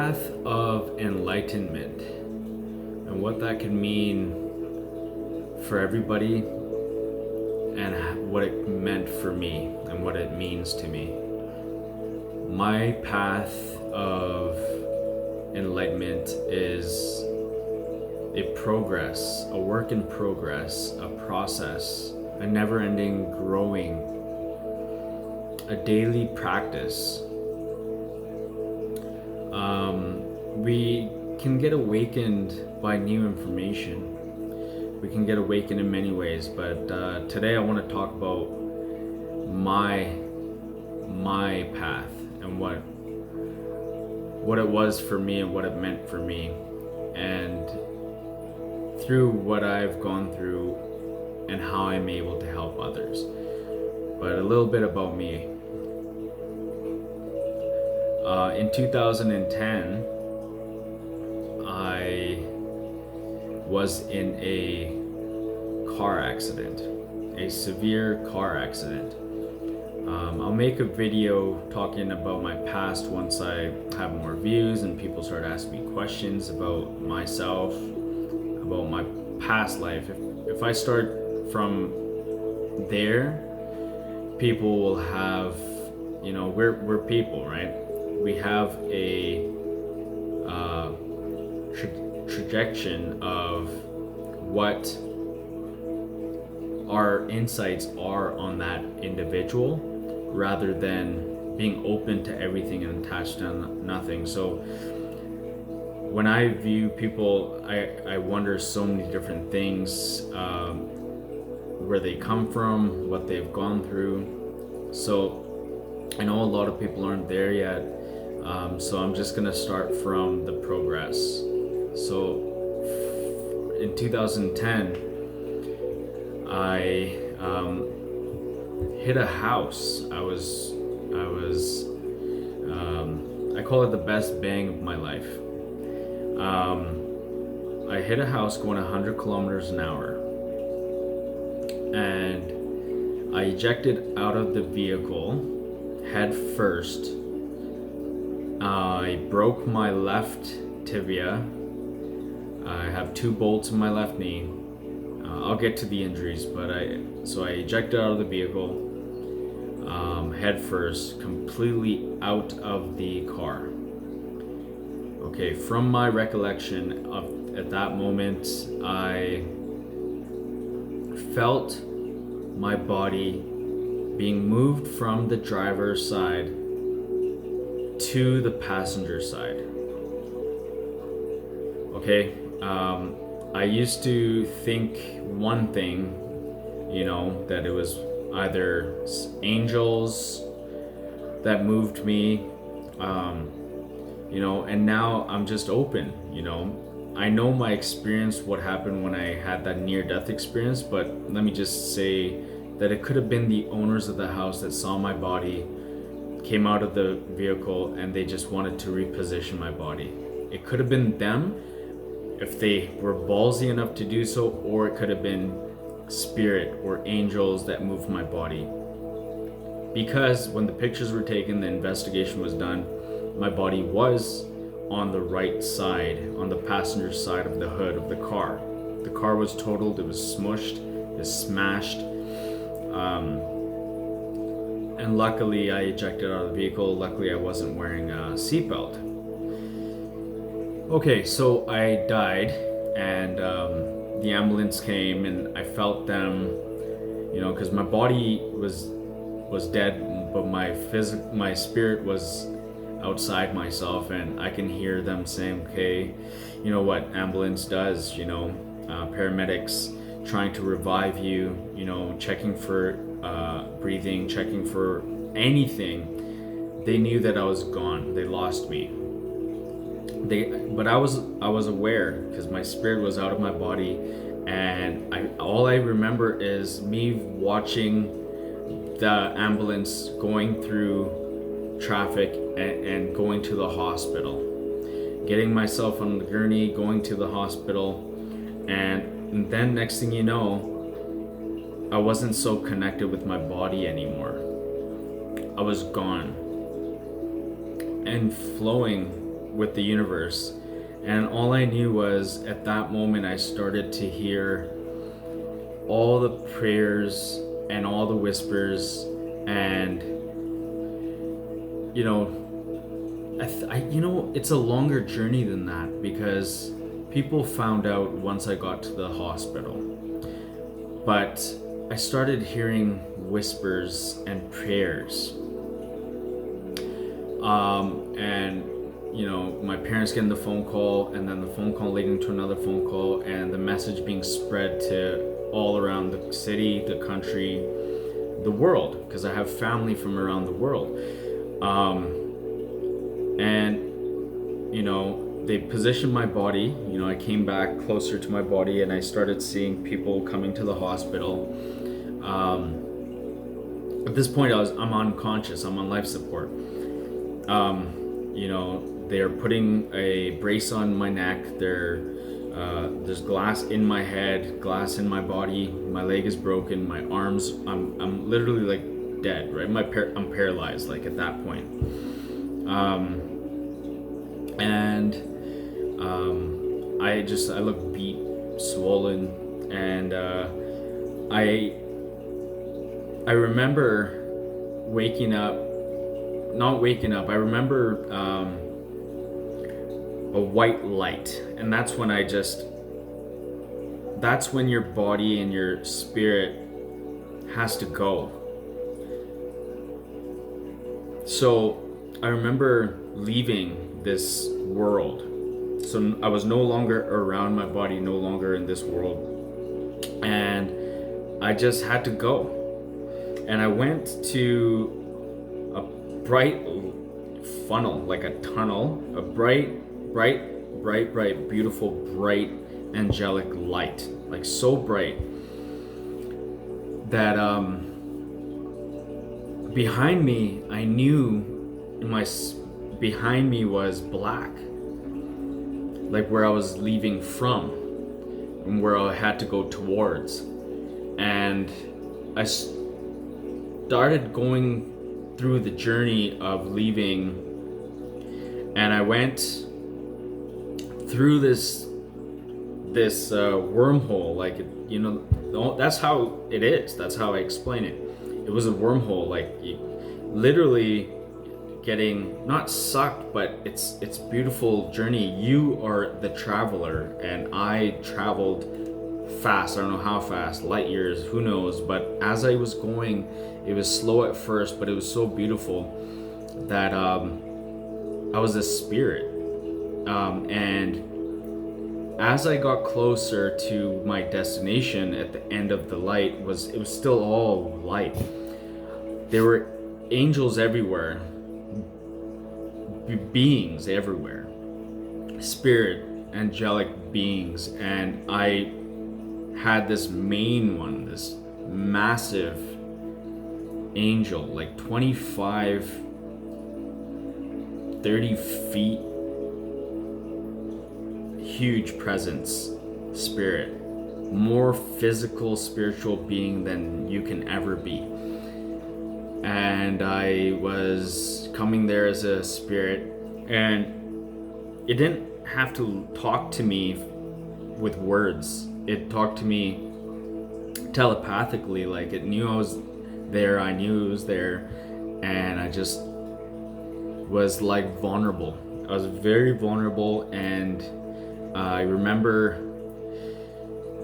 path of enlightenment and what that can mean for everybody and what it meant for me and what it means to me. My path of enlightenment is a work in progress, a process, a never-ending growing, a daily practice. We can get awakened by new information. We can get awakened in many ways, but today I want to talk about my path and what it was for me and what it meant for me, and through what I've gone through and how I'm able to help others. But a little bit about me. In 2010, I was in a car accident, a severe car accident. I'll make a video talking about my past once I have more views and people start asking me questions about myself, about my past life. If I start from there, people will have, we're people, right? We have a trajectory of what our insights are on that individual, rather than being open to everything and attached to nothing. So when I view people, I wonder so many different things, where they come from, what they've gone through. So I know a lot of people aren't there yet, so I'm just gonna start from the progress. So in 2010, I hit a house. I call it the best bang of my life. I hit a house going 100 kilometers an hour, and I ejected out of the vehicle head first. I broke my left tibia. I have 2 bolts in my left knee. I'll get to the injuries, but I ejected out of the vehicle, head first, completely out of the car. Okay, from my recollection at that moment, I felt my body being moved from the driver's side to the passenger side. Okay, I used to think one thing, that it was either angels that moved me, and now I'm just open. I know my experience, what happened when I had that near-death experience, but let me just say that it could have been the owners of the house that saw my body, came out of the vehicle, and they just wanted to reposition my body. It could have been them, if they were ballsy enough to do so, or it could have been spirit or angels that moved my body. Because when the pictures were taken, the investigation was done, my body was on the right side, on the passenger side of the hood of the car. The car was totaled, it was smushed, it was smashed. And luckily I ejected out of the vehicle. Luckily I wasn't wearing a seatbelt. Okay, so I died, and the ambulance came, and I felt them, because my body was dead, but my spirit was outside myself, and I can hear them saying, okay, what ambulance does, paramedics trying to revive you, checking for breathing, checking for anything. They knew that I was gone. They lost me. But I was aware, because my spirit was out of my body, and all I remember is me watching the ambulance going through traffic and going to the hospital, getting myself on the gurney, going to the hospital, and then next thing you know, I wasn't so connected with my body anymore. I was gone and flowing with the universe. And all I knew was at that moment I started to hear all the prayers and all the whispers, and you know, it's a longer journey than that, because people found out once I got to the hospital. But I started hearing whispers and prayers. And my parents getting the phone call, and then the phone call leading to another phone call, and the message being spread to all around the city, the country, the world, because I have family from around the world. And they positioned my body. I came back closer to my body, and I started seeing people coming to the hospital. At this point I'm unconscious, I'm on life support. They're putting a brace on my neck. There's glass in my head, glass in my body. My leg is broken. My arms, I'm literally like dead, right? I'm paralyzed, like at that point. I look beat, swollen, and I remember waking up. Not waking up. I remember a white light, and that's when your body and your spirit has to go. So I remember leaving this world. So I was no longer around my body, no longer in this world, and I just had to go. And I went to a bright funnel, like a tunnel, a bright, beautiful, bright, angelic light, like so bright that behind me, I knew behind me was black, like where I was leaving from and where I had to go towards. And I started going through the journey of leaving, and I went through this wormhole, like that's how it is. That's how I explain it. It was a wormhole, like literally getting not sucked, but it's beautiful journey. You are the traveler, and I traveled fast. I don't know how fast, light years, who knows. But as I was going, it was slow at first, but it was so beautiful that I was a spirit. And as I got closer to my destination at the end of the light, it was still all light. There were angels everywhere, beings everywhere, spirit, angelic beings, and I had this main one, this massive angel, like 25, 30 feet, huge presence, spirit, more physical, spiritual being than you can ever be. And I was coming there as a spirit, and it didn't have to talk to me with words. It talked to me telepathically, like it knew I was there, I knew it was there, and I just was like vulnerable. I was very vulnerable, and I remember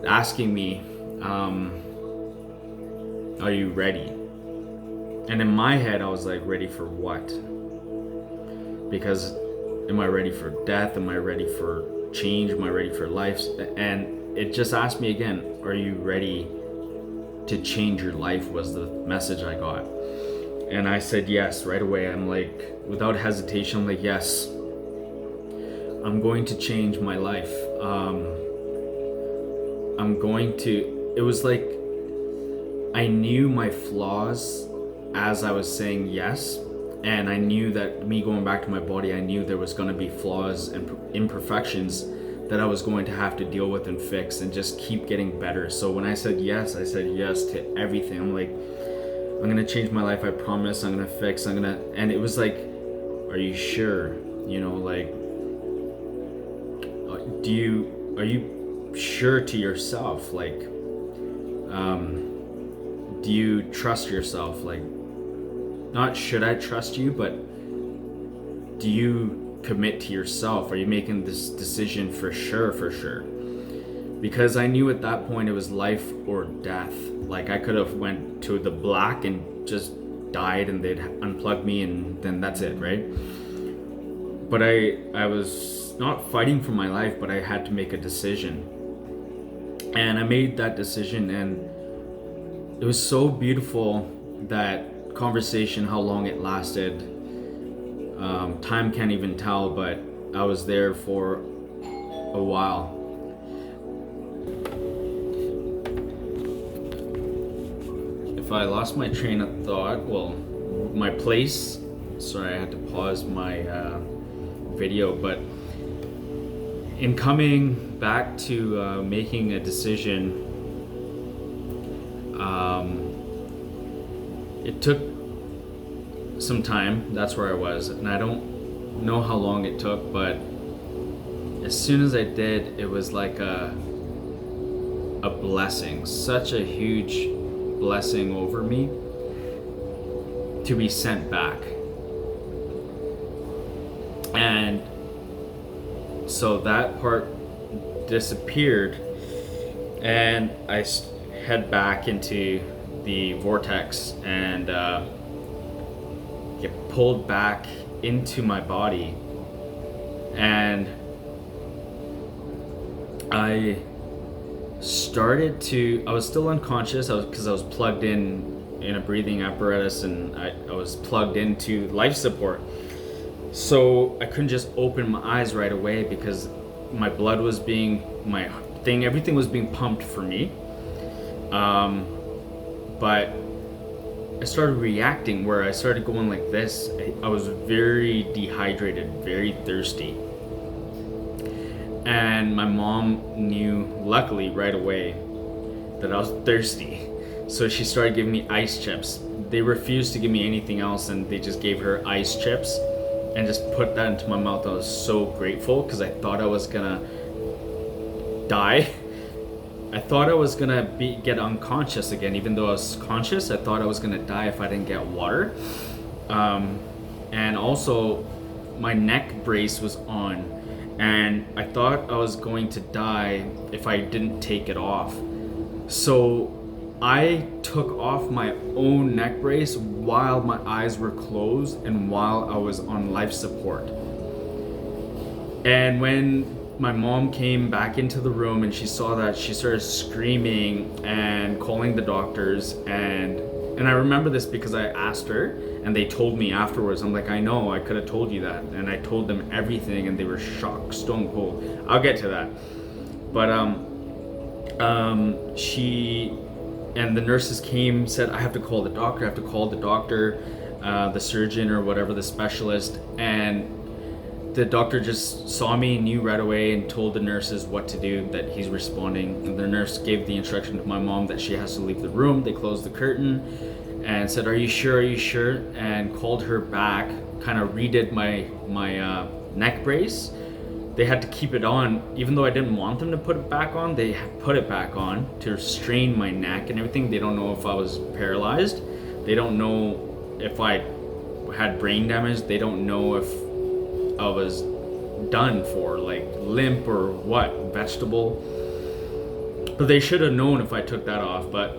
asking me, are you ready? And in my head, I was like, ready for what? Because am I ready for death? Am I ready for change? Am I ready for life? And it just asked me again, are you ready to change your life, was the message I got. And I said yes right away. I'm like, without hesitation, I'm like, yes, I'm going to change my life. It was like I knew my flaws as I was saying yes, and I knew that me going back to my body, I knew there was going to be flaws and imperfections that I was going to have to deal with and fix and just keep getting better. So when I said yes to everything. I'm like, I'm going to change my life, I promise. I'm going to fix, and it was like, are you sure? Like, are you sure to yourself? Like, do you trust yourself? Like, not should I trust you, but do you commit to yourself? Are you making this decision for sure, Because I knew at that point it was life or death. Like, I could have went to the black and just died and they'd unplug me and then that's it, right? But I was not fighting for my life, but I had to make a decision. And I made that decision, and it was so beautiful, that conversation, how long it lasted. Time can't even tell, but I was there for a while. If I lost my train of thought, well, my place, sorry, I had to pause my video, but in coming back to making a decision, it took some time. That's where I was, and I don't know how long it took, but as soon as I did, it was like a blessing, such a huge blessing over me to be sent back. And so that part disappeared, and I head back into the vortex and get pulled back into my body, and I was still unconscious. Because I was plugged in a breathing apparatus, and I was plugged into life support. So I couldn't just open my eyes right away because my blood was everything was being pumped for me. But I started reacting where I started going like this. I was very dehydrated, very thirsty. And my mom knew, luckily, right away that I was thirsty. So she started giving me ice chips. They refused to give me anything else, and they just gave her ice chips and just put that into my mouth. I was so grateful because I thought I was gonna die. I thought I was gonna get unconscious again. Even though I was conscious, I thought I was gonna die if I didn't get water. And also, my neck brace was on, and I thought I was going to die if I didn't take it off. So I took off my own neck brace while my eyes were closed and while I was on life support. And when my mom came back into the room and she saw that, she started screaming and calling the doctors, and I remember this because I asked her and they told me afterwards. I'm like, I know, I could have told you that. And I told them everything and they were shocked, stone cold. I'll get to that. But she and the nurses came, said, I have to call the doctor, the surgeon or whatever, the specialist. And the doctor just saw me, knew right away, and told the nurses what to do, that he's responding. And the nurse gave the instruction to my mom that she has to leave the room. They closed the curtain and said, are you sure? And called her back, kind of redid my neck brace. They had to keep it on, even though I didn't want them to put it back on. They put it back on to strain my neck and everything. They don't know if I was paralyzed. They don't know if I had brain damage. They don't know if I was done for, like limp or what, vegetable. But they should have known if I took that off. But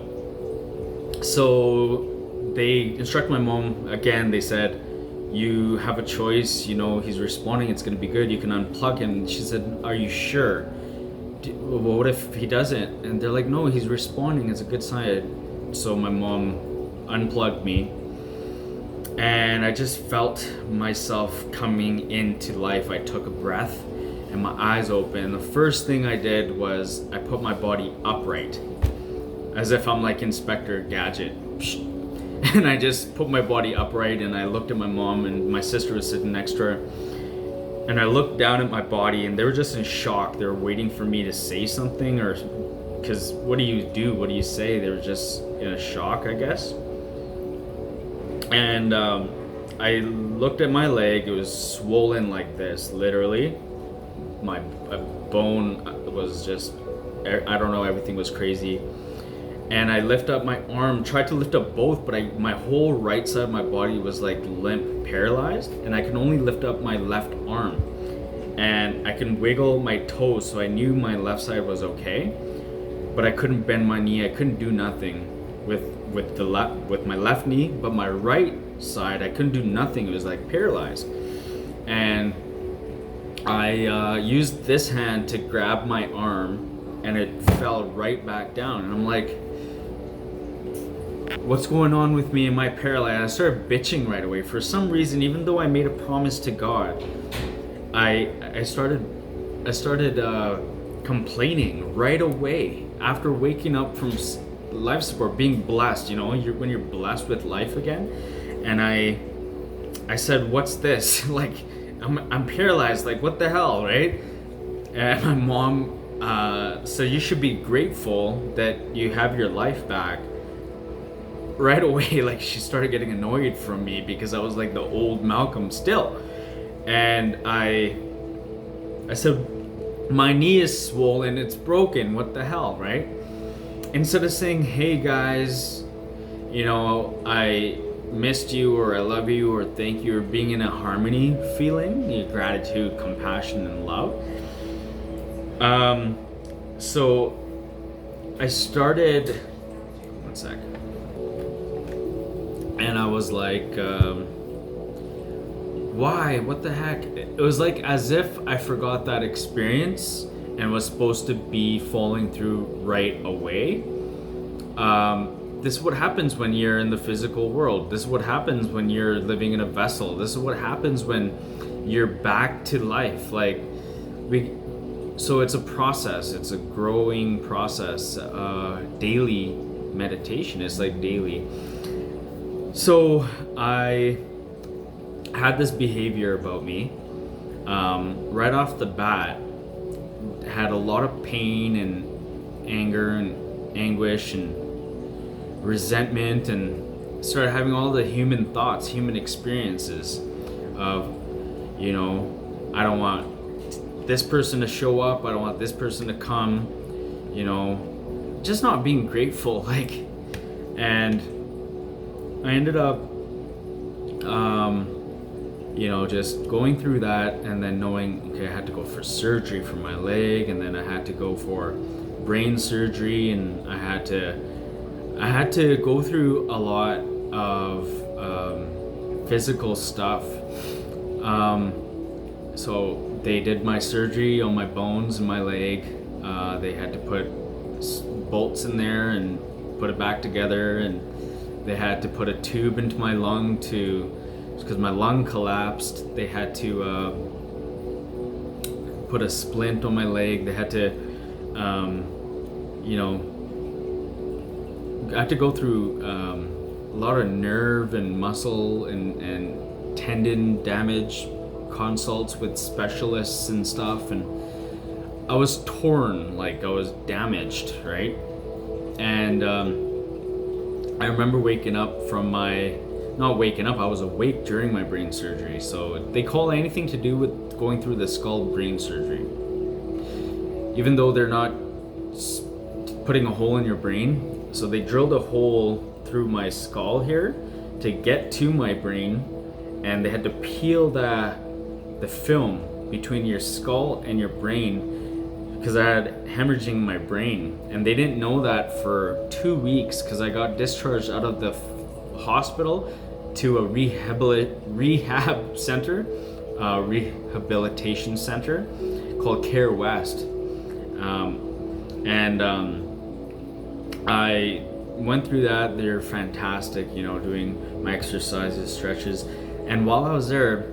so they instructed my mom again. They said, you have a choice, he's responding, it's going to be good, you can unplug him. She said, are you sure? What if he doesn't? And they're like, no, he's responding, it's a good sign. So my mom unplugged me, and I just felt myself coming into life. I took a breath and my eyes opened. The first thing I did was I put my body upright, as if I'm like Inspector Gadget. And I just put my body upright, and I looked at my mom, and my sister was sitting next to her. And I looked down at my body, and they were just in shock. They were waiting for me to say something, or because what do you do? What do you say? They were just in a shock, I guess. And I looked at my leg. It was swollen like this, literally. my bone was just, I don't know, everything was crazy. And I lift up my arm, tried to lift up both, but my whole right side of my body was like limp, paralyzed, and I can only lift up my left arm. And I can wiggle my toes, so I knew my left side was okay, but I couldn't bend my knee. I couldn't do nothing with my left knee, but my right side I couldn't do nothing. It was like paralyzed. And I used this hand to grab my arm, and it fell right back down. And I'm like, what's going on with me? Am I paralyzed? I started bitching right away. For some reason, even though I made a promise to God, I started complaining right away after waking up from life support, being blessed. You know, when you're blessed with life again. And I said, what's this? Like, I'm paralyzed. Like, what the hell, right? And my mom said, you should be grateful that you have your life back. Right away, like, she started getting annoyed from me because I was like the old Malcolm still. And I said, my knee is swollen, it's broken, what the hell, right? Instead of saying, hey guys, you know, I missed you, or I love you, or thank you, or being in a harmony feeling, gratitude, compassion, and love. So I started, one sec. And I was like, why? What the heck? It was like as if I forgot that experience and was supposed to be falling through right away. This is what happens when you're in the physical world. This is what happens when you're living in a vessel. This is what happens when you're back to life. So it's a process. It's a growing process. Daily meditation is like daily. So I had this behavior about me right off the bat. Had a lot of pain and anger and anguish and resentment, and started having all the human thoughts, human experiences of, you know, I don't want this person to show up, I don't want this person to come, you know, just not being grateful, like. And I ended up, you know, just going through that, and then knowing, okay, I had to go for surgery for my leg, and then I had to go for brain surgery, and I had to go through a lot of physical stuff. So they did my surgery on my bones and my leg. They had to put bolts in there and put it back together, and they had to put a tube into my lung because my lung collapsed. They had to put a splint on my leg. They had to, you know, I had to go through a lot of nerve and muscle and tendon damage consults with specialists and stuff. And I was torn, like I was damaged, right? And I remember waking up from not waking up, I was awake during my brain surgery. So they call anything to do with going through the skull brain surgery. Even though they're not putting a hole in your brain. So they drilled a hole through my skull here to get to my brain, and they had to peel the film between your skull and your brain because I had hemorrhaging in my brain. And they didn't know that for 2 weeks because I got discharged out of the hospital to a rehab center, rehabilitation center called Care West. I went through that. They're fantastic, you know, doing my exercises, stretches. And while I was there,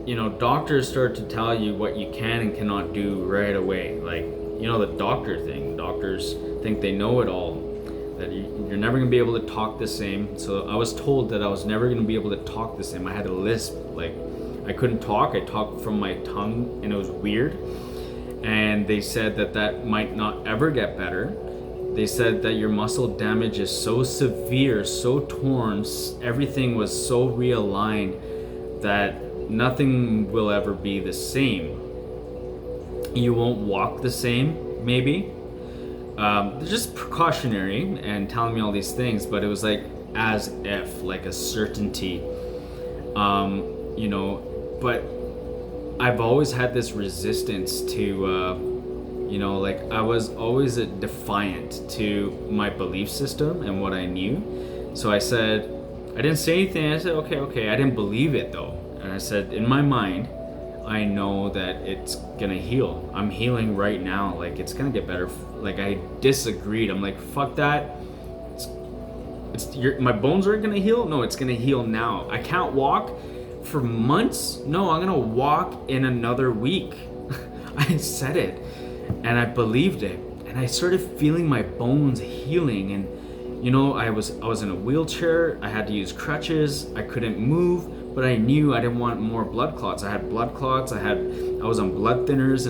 you know, doctors start to tell you what you can and cannot do right away. Like, you know, the doctor thing. Doctors think they know it all, that you're never going to be able to talk the same. So I was told that I was never going to be able to talk the same. I had a lisp. Like, I couldn't talk. I talked from my tongue, and it was weird. And they said that might not ever get better. They said that your muscle damage is so severe, so torn, everything was so realigned that nothing will ever be the same. You won't walk the same, maybe. They're just precautionary and telling me all these things, but it was like as if, like a certainty, you know. But I've always had this resistance to, you know, like I was always a defiant to my belief system and what I knew. So I said, I didn't say anything. I said, okay, okay. I didn't believe it though. And I said, in my mind, I know that it's gonna heal. I'm healing right now. Like it's gonna get better. Like I disagreed. I'm like, fuck that. My bones aren't gonna heal. No, it's gonna heal now. I can't walk for months. No, I'm gonna walk in another week. I said it, and I believed it, and I started feeling my bones healing. And you know, I was in a wheelchair. I had to use crutches. I couldn't move. But I knew I didn't want more blood clots. I had blood clots. I was on blood thinners,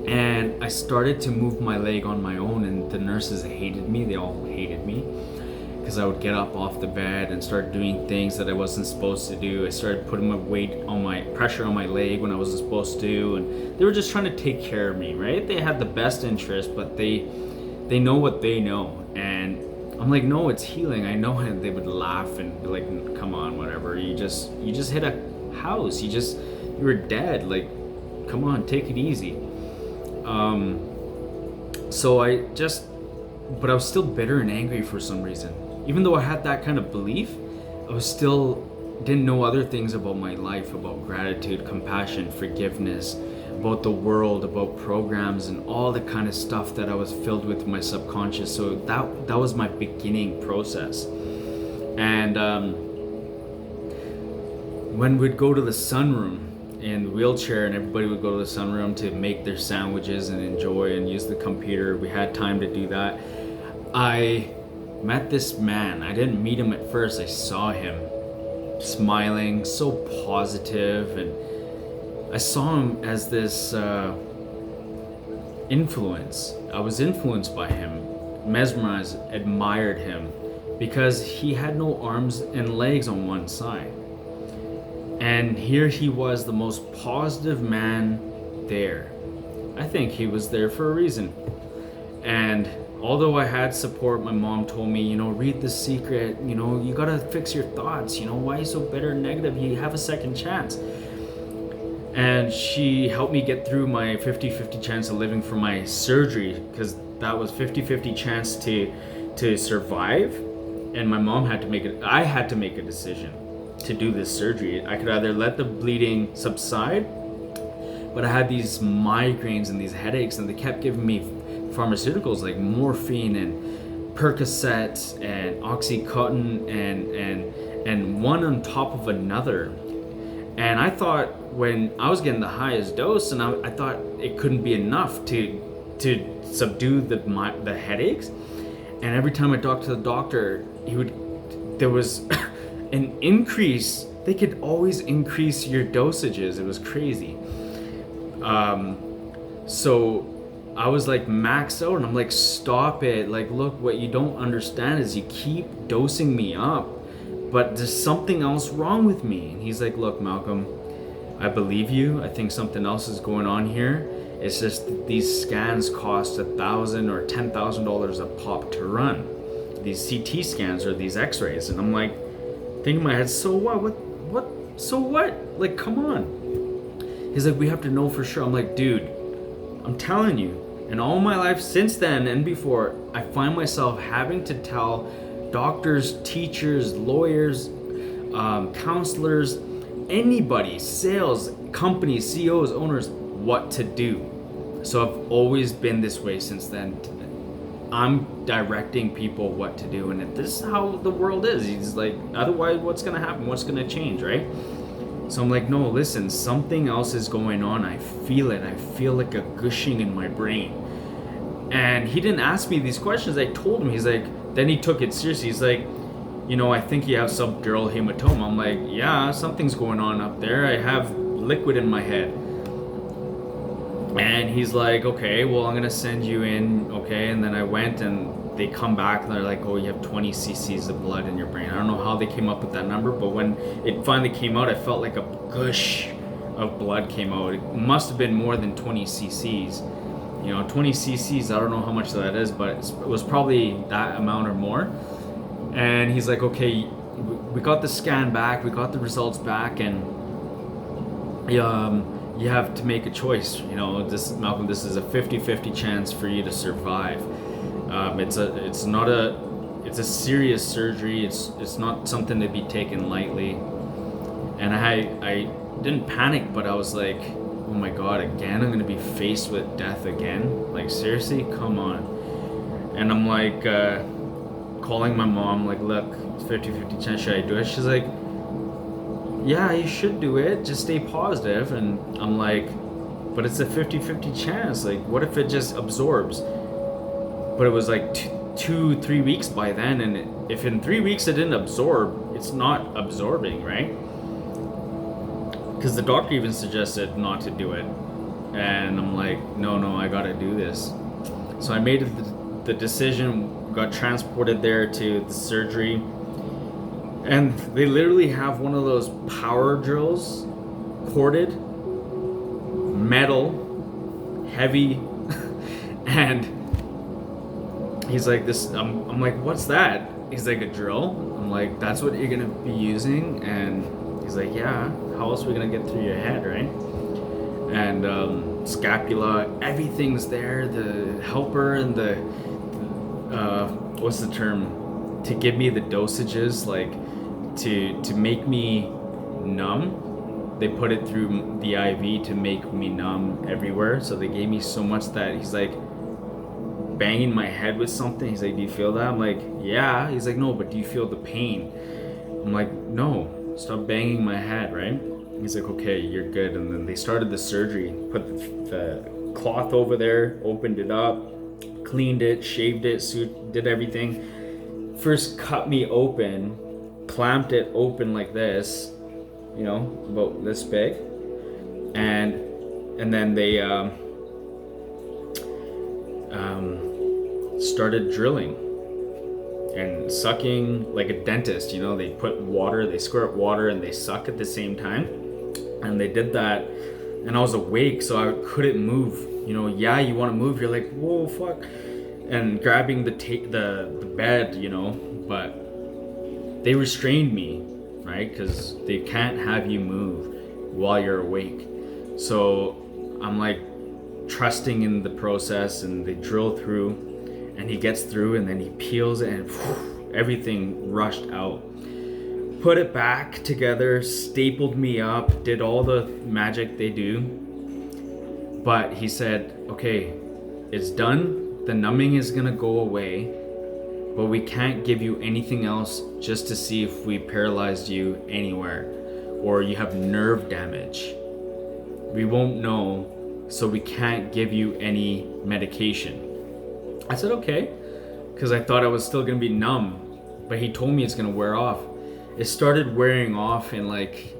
and I started to move my leg on my own. And the nurses hated me. They all hated me because I would get up off the bed and start doing things that I wasn't supposed to do. I started putting my pressure on my leg when I wasn't supposed to, and they were just trying to take care of me. Right? They had the best interest, but they know what they know. And I'm like, no, it's healing. I know. And they would laugh and be like, come on, whatever. You just hit a house. You were dead. Like, come on, take it easy. But I was still bitter and angry for some reason. Even though I had that kind of belief, I was still didn't know other things about my life, about gratitude, compassion, forgiveness, about the world, about programs, and all the kind of stuff that I was filled with in my subconscious. So that was my beginning process. And when we'd go to the sunroom in the wheelchair, and everybody would go to the sunroom to make their sandwiches and enjoy and use the computer, we had time to do that. I met this man. I didn't meet him at first. I saw him smiling, so positive, and I saw him as this influence. I was influenced by him, mesmerized, admired him, because he had no arms and legs on one side. And here he was, the most positive man there. I think he was there for a reason. And although I had support, my mom told me, you know, read The Secret, you know, you gotta fix your thoughts, you know, why are you so bitter and negative? You have a second chance. And she helped me get through my 50-50 chance of living for my surgery, because that was 50-50 chance to survive. And my mom had to make it. I had to make a decision to do this surgery. I could either let the bleeding subside, but I had these migraines and these headaches, and they kept giving me pharmaceuticals like morphine and Percocet and Oxycontin and one on top of another. And I thought when I was getting the highest dose, and I thought it couldn't be enough to subdue the headaches. And every time I talked to the doctor, there was an increase. They could always increase your dosages. It was crazy. So I was like maxed out, and I'm like, stop it. Like, look, what you don't understand is you keep dosing me up, but there's something else wrong with me. And he's like, look, Malcolm, I believe you. I think something else is going on here. It's just that these scans cost $1,000 or $10,000 a pop to run. These CT scans or these X-rays. And I'm like, thinking in my head, so what? So what? Like, come on. He's like, we have to know for sure. I'm like, dude, I'm telling you. And all my life since then and before, I find myself having to tell doctors, teachers, lawyers, counselors, anybody, sales, companies, CEOs, owners, what to do. So I've always been this way since then. I'm directing people what to do, and this is how the world is. He's like, otherwise, what's gonna happen? What's gonna change, right? So I'm like, no, listen, something else is going on. I feel it. I feel like a gushing in my brain. And he didn't ask me these questions. I told him. He's like, then he took it seriously. He's like, you know, I think you have subdural hematoma. I'm like, yeah, something's going on up there. I have liquid in my head. And he's like, okay, well, I'm gonna send you in, okay? And then I went, and they come back and they're like, oh, you have 20 cc's of blood in your brain. I don't know how they came up with that number, but when it finally came out, I felt like a gush of blood came out. It must have been more than 20 cc's. 20 cc's, I don't know how much that is, but it was probably that amount or more. And he's like, okay, we got the scan back, we got the results back, and you have to make a choice. Malcolm, this is a 50-50 chance for you to survive. It's a serious surgery. It's not something to be taken lightly. And I didn't panic, but I was like, oh my god, again, I'm gonna be faced with death again? Like, seriously? Come on. And I'm like, calling my mom, like, look, it's 50-50 chance, should I do it? She's like, yeah, you should do it, just stay positive. And I'm like, but it's a 50-50 chance, like, what if it just absorbs? But it was like 2-3 weeks by then, and if in 3 weeks it didn't absorb, it's not absorbing, right? Because the doctor even suggested not to do it. And I'm like, no, I gotta do this. So I made the decision, got transported there to the surgery. And they literally have one of those power drills, corded, metal, heavy. And he's like, I'm like, what's that? He's like, a drill? I'm like, that's what you're gonna be using? And he's like, yeah, how else are we gonna get through your head, right? And scapula, everything's there, the helper and the, what's the term? To give me the dosages, like to make me numb. They put it through the IV to make me numb everywhere. So they gave me so much that he's like banging my head with something. He's like, do you feel that? I'm like, yeah. He's like, no, but do you feel the pain? I'm like, no. Stop banging my head, right? He's like, okay, you're good. And then they started the surgery, put the cloth over there, opened it up, cleaned it, shaved it, did everything. First cut me open, clamped it open like this, about this big. And then they started drilling and sucking like a dentist. They put water, they squirt water, and they suck at the same time. And they did that, and I was awake, so I couldn't move. Yeah, you want to move, you're like, whoa, fuck, and grabbing the bed, but they restrained me, right? Because they can't have you move while you're awake. So I'm like trusting in the process, and they drill through, and he gets through, and then he peels it, and whew, everything rushed out. Put it back together, stapled me up, did all the magic they do. But he said, okay, it's done. The numbing is gonna go away, but we can't give you anything else just to see if we paralyzed you anywhere or you have nerve damage. We won't know, so we can't give you any medication. I said, okay, because I thought I was still gonna be numb, but he told me it's gonna wear off. It started wearing off in like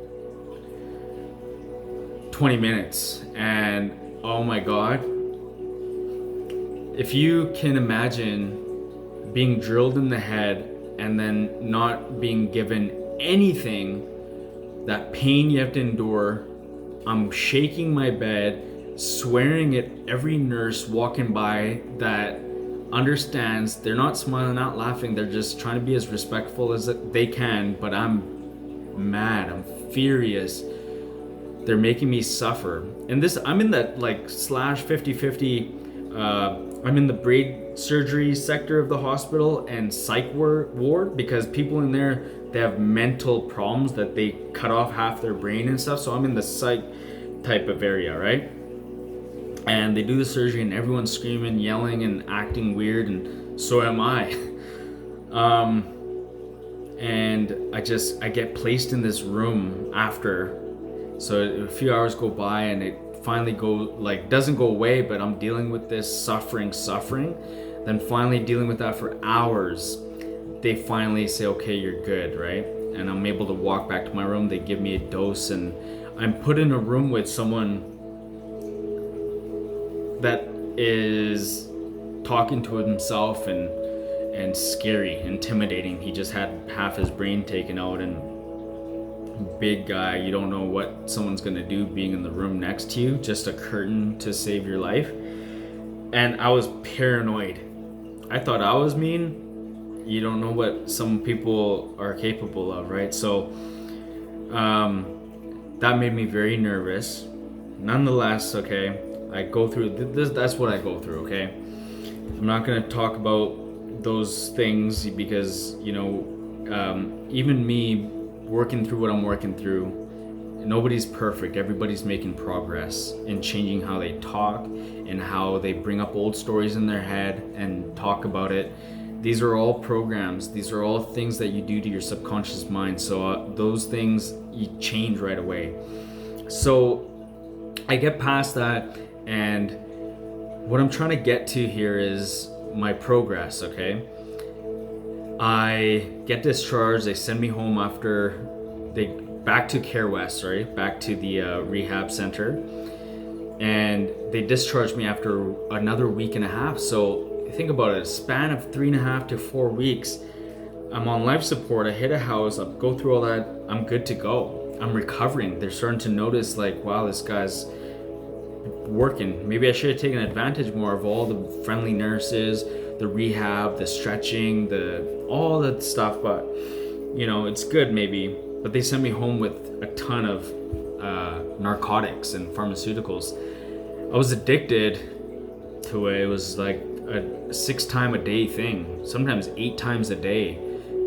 20 minutes, and oh my god, if you can imagine being drilled in the head and then not being given anything, that pain you have to endure. I'm shaking my bed, swearing at every nurse walking by that understands. They're not smiling, not laughing, they're just trying to be as respectful as they can, but I'm mad, I'm furious. They're making me suffer. And this, I'm in that like slash 50-50, I'm in the brain surgery sector of the hospital and psych ward, because people in there, they have mental problems that they cut off half their brain and stuff. So I'm in the psych type of area, right? And they do the surgery and everyone's screaming, yelling, and acting weird, and so am I. And I get placed in this room after. So a few hours go by and it finally doesn't go away, but I'm dealing with this suffering. Then finally dealing with that for hours. They finally say, okay, you're good, right? And I'm able to walk back to my room. They give me a dose, and I'm put in a room with someone that is talking to himself and scary, intimidating. He just had half his brain taken out, and big guy. You don't know what someone's gonna do being in the room next to you, just a curtain to save your life. And I was paranoid. I thought I was mean. You don't know what some people are capable of, right? So that made me very nervous. Nonetheless, okay, I go through this. That's what I go through, okay? I'm not gonna talk about those things because, even me working through what I'm working through, nobody's perfect. Everybody's making progress in changing how they talk and how they bring up old stories in their head and talk about it. These are all programs. These are all things that you do to your subconscious mind. So those things you change right away. So I get past that, and what I'm trying to get to here is my progress, okay? I get discharged. They send me home back to Care West, back to the rehab center, and they discharged me after another week and a half. So think about it, a span of 3.5 to 4 weeks. I'm on life support. I hit a house. I go through all that. I'm good to go. I'm recovering. They're starting to notice, like, wow, this guy's working. Maybe I should have taken advantage more of all the friendly nurses, the rehab, the stretching, all that stuff. But it's good maybe. But they sent me home with a ton of narcotics and pharmaceuticals. I was addicted to it. It was like a 6 time a day thing, sometimes 8 times a day,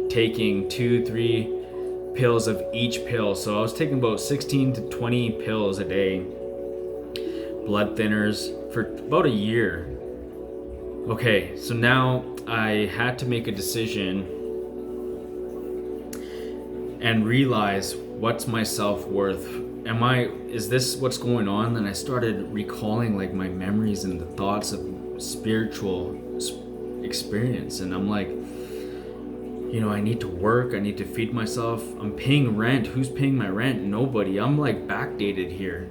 taking 2-3 pills of each pill. So I was taking about 16 to 20 pills a day, blood thinners, for about a year. Okay, so now I had to make a decision and realize, what's my self-worth? Is this what's going on? And I started recalling, like, my memories and the thoughts of spiritual experience, and I'm like, I need to work, I need to feed myself, I'm paying rent. Who's paying my rent? Nobody. I'm like backdated here.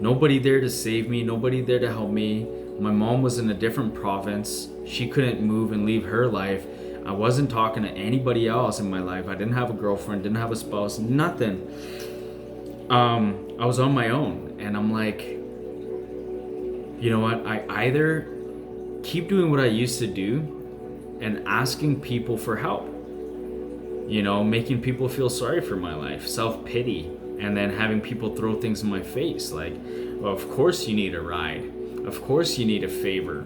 Nobody there to save me, nobody there to help me. My mom was in a different province. She couldn't move and leave her life. I wasn't talking to anybody else in my life. I didn't have a girlfriend, didn't have a spouse, nothing. I was on my own, and I'm like, you know what? I either keep doing what I used to do and asking people for help, making people feel sorry for my life, self-pity, and then having people throw things in my face like, well, of course you need a ride, of course you need a favor,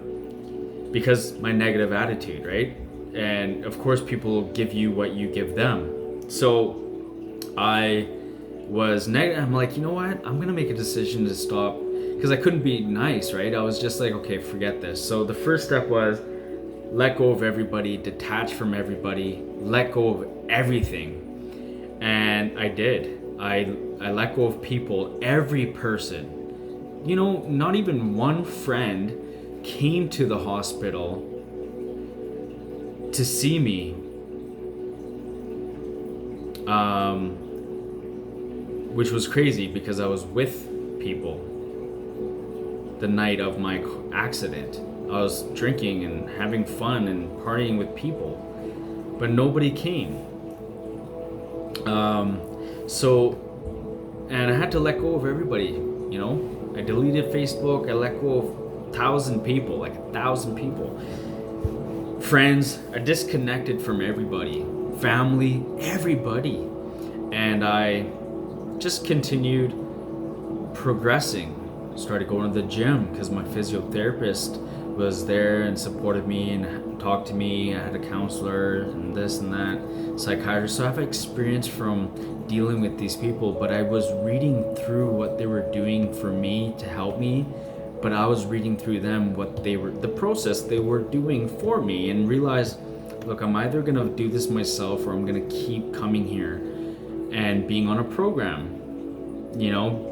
because my negative attitude, right? And of course people give you what you give them. So I was negative. I'm like, you know what? I'm gonna make a decision to stop, because I couldn't be nice, right? I was just like, okay, forget this. So the first step was let go of everybody, detach from everybody, let go of everything. And I did. I let go of people, every person. Not even one friend came to the hospital to see me. Which was crazy, because I was with people the night of my accident. I was drinking and having fun and partying with people, but nobody came. And I had to let go of everybody. I deleted Facebook. I let go of 1,000 people, like 1,000 people. Friends, I disconnected from everybody, family, everybody, and I just continued progressing. Started going to the gym because my physiotherapist was there and supported me and talked to me. I had a counselor and this and that, psychiatrist. So I have experience from dealing with these people, but I was reading through what they were doing for me to help me, but I was reading through them the process they were doing for me, and realized, look, I'm either gonna do this myself, or I'm gonna keep coming here and being on a program,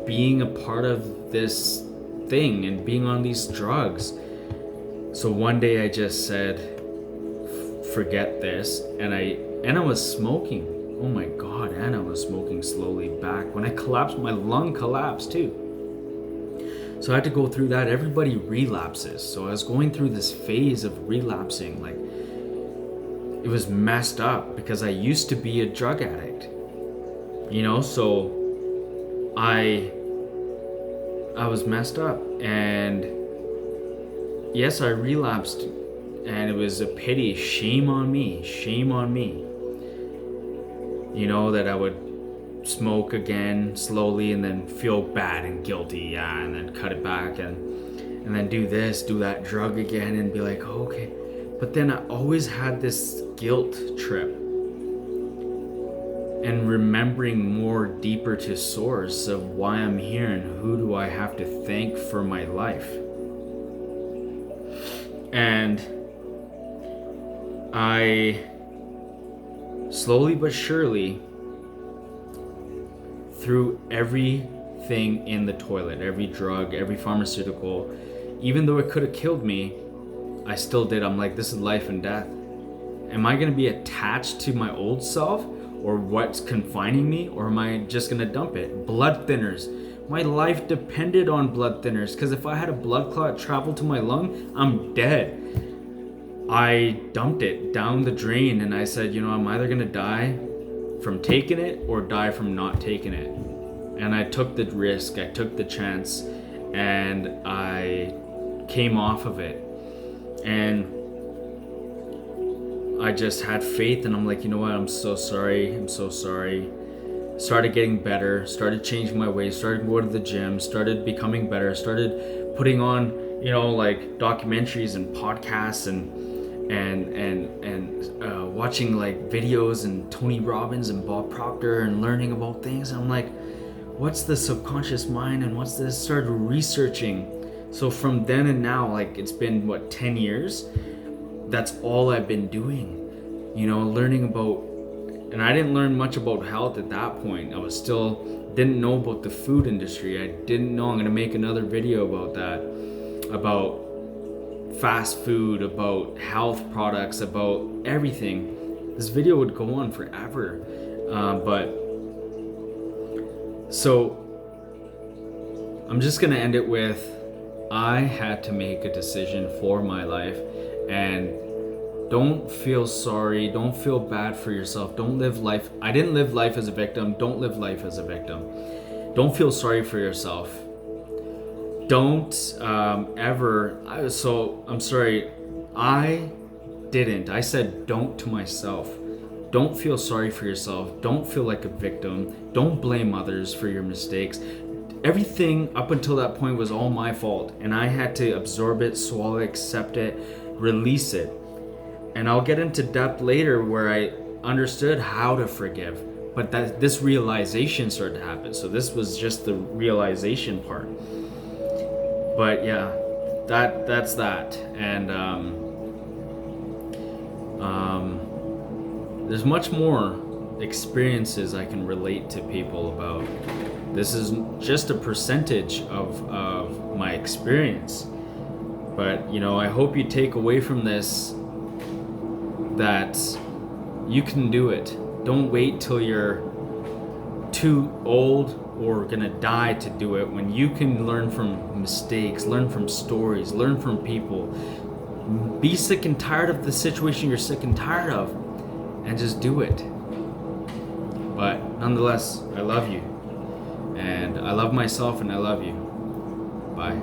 being a part of this thing and being on these drugs. So one day I just said, forget this, and I was smoking. Oh my God, and I was smoking slowly back. When I collapsed, my lung collapsed too. So I had to go through that. Everybody relapses. So I was going through this phase of relapsing. Like, it was messed up, because I used to be a drug addict. So I was messed up, and yes, I relapsed, and it was a pity. Shame on me, that I would smoke again slowly and then feel bad and guilty, and then cut it back, and then do that drug again and be like, oh, okay. But then I always had this guilt trip, and remembering more deeper to source of why I'm here and who do I have to thank for my life. And I slowly but surely threw everything in the toilet, every drug, every pharmaceutical. Even though it could have killed me, I still did. I'm like, this is life and death. Am I going to be attached to my old self, or what's confining me, or am I just going to dump it? Blood thinners. My life depended on blood thinners, because if I had a blood clot travel to my lung, I'm dead. I dumped it down the drain, and I said, I'm either going to die from taking it or die from not taking it. And I took the risk, I took the chance, and I came off of it. And I just had faith, and I'm like, I'm so sorry. Started getting better, started changing my ways, started going to the gym, started becoming better, started putting on, like documentaries and podcasts and watching like videos and Tony Robbins and Bob Proctor and learning about things. And I'm like, what's the subconscious mind and what's this? Started researching. So from then and now, like it's been 10 years. That's all I've been doing, learning about, and I didn't learn much about health at that point. I was still, didn't know about the food industry. I didn't know. I'm going to make another video about that, about fast food, about health products, about everything. This video would go on forever. So I'm just going to end it with, I had to make a decision for my life. And don't feel sorry. Don't feel bad for yourself. Don't live life. I didn't live life as a victim. Don't live life as a victim. Don't feel sorry for yourself. Don't ever. I'm sorry. I didn't. I said don't to myself. Don't feel sorry for yourself. Don't feel like a victim. Don't blame others for your mistakes. Everything up until that point was all my fault, and I had to absorb it, swallow it, accept it, release it. And I'll get into depth later where I understood how to forgive, but this realization started to happen. So this was just the realization part. But yeah, that's that. And there's much more experiences I can relate to people about. This is just a percentage of my experience. But, I hope you take away from this that you can do it. Don't wait till you're too old or gonna die to do it, when you can learn from mistakes, learn from stories, learn from people. Be sick and tired of the situation you're sick and tired of, and just do it. But nonetheless, I love you. And I love myself, and I love you. Bye.